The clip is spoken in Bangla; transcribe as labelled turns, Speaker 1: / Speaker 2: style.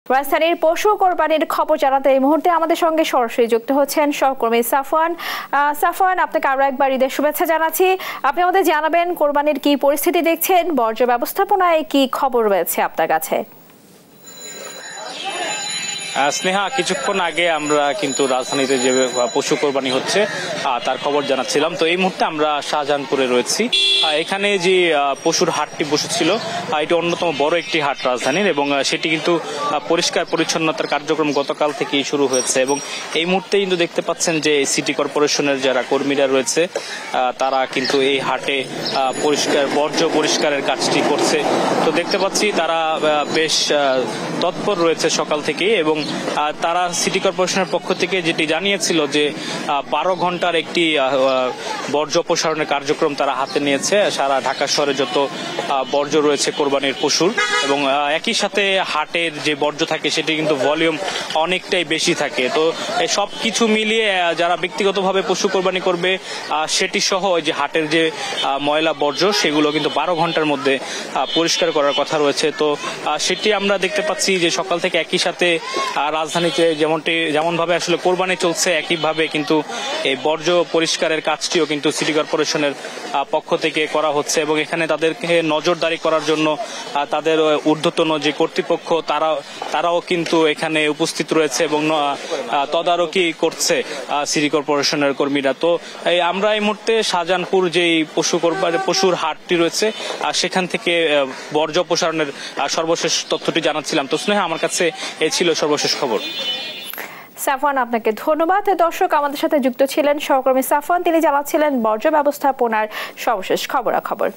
Speaker 1: রাজধানীর পশু কোরবানির খবর জানাতে এই মুহূর্তে আমাদের সঙ্গে সরাসরি যুক্ত হচ্ছেন সহকর্মী সাফওয়ান। সাফওয়ান, আপনাকে আরো একবার ঈদের শুভেচ্ছা জানাচ্ছি। আপনি আমাদের জানাবেন কোরবানির কি পরিস্থিতি দেখছেন, বর্জ্য ব্যবস্থাপনায় কি খবর রয়েছে আপনার কাছে?
Speaker 2: স্নেহা, কিছুক্ষণ আগে আমরা কিন্তু রাজধানীতে যে পশু কোরবানি হচ্ছে তার খবর জানাচ্ছিলাম। তো এই মুহূর্তে আমরা শাহজাহানপুরে রয়েছি। এখানে যে পশুর হাটটি বসেছিল এটি অন্যতম বড় একটি হাট রাজধানীর, এবং সেটি কিন্তু পরিষ্কার পরিচ্ছন্নতার কার্যক্রম গতকাল থেকেই শুরু হয়েছে। এবং এই মুহূর্তে কিন্তু দেখতে পাচ্ছেন যে সিটি কর্পোরেশনের যারা কর্মীরা রয়েছে তারা কিন্তু এই হাটে বর্জ্য পরিষ্কারের কাজটি করছে। তো দেখতে পাচ্ছি তারা বেশ তৎপর রয়েছে সকাল থেকেই, এবং তারা সিটি কর্পোরেশনের পক্ষ থেকে যেটি জানিয়েছিল যে 12 ঘন্টার একটি বর্জ্য অপসারণের কার্যক্রম তারা হাতে নিয়েছে সারা ঢাকা শহরে যত বর্জ্য রয়েছে কোরবানির পশুর। এবং একই সাথে হাটের যে বর্জ্য থাকে সেটি কিন্তু ভলিউম অনেকটাই বেশি থাকে। তো সব কিছু মিলিয়ে যারা ব্যক্তিগতভাবে পশু কোরবানি করবে সেটি সহ যে হাটের যে ময়লা বর্জ্য সেগুলো কিন্তু 12 ঘন্টার মধ্যে পরিষ্কার করার কথা রয়েছে। তো সেটি আমরা দেখতে পাচ্ছি যে সকাল থেকে একই সাথে রাজধানীতে যেমন ভাবে আসলে কোরবানি চলছে একইভাবে কিন্তু এই বর্জ্য পরিষ্কারের কাজটিও কিন্তু সিটি কর্পোরেশনের পক্ষ থেকে করা হচ্ছে। এবং এখানে তাদেরকে নজরদারি করার জন্য তাদের ঊর্ধ্বতন যে কর্তৃপক্ষ তারাও কিন্তু এখানে উপস্থিত রয়েছে এবং তদারকি করছে সিটি কর্পোরেশনের কর্মীরা। তো আমরা এই মুহূর্তে শাহজাহানপুর যে পশুর হাটটি রয়েছে সেখান থেকে বর্জ্য অপসারণের সর্বশেষ তথ্যটি জানাচ্ছিলাম। তো স্নেহা, আমার কাছে এই ছিল সর্বশেষ খবর।
Speaker 1: সাফওয়ান, আপনাকে ধন্যবাদ। দর্শক, আমাদের সাথে যুক্ত ছিলেন সহকর্মী সাফওয়ান, তিনি জানাচ্ছিলেন বর্জ্য ব্যবস্থাপনার সর্বশেষ খবরাখবর।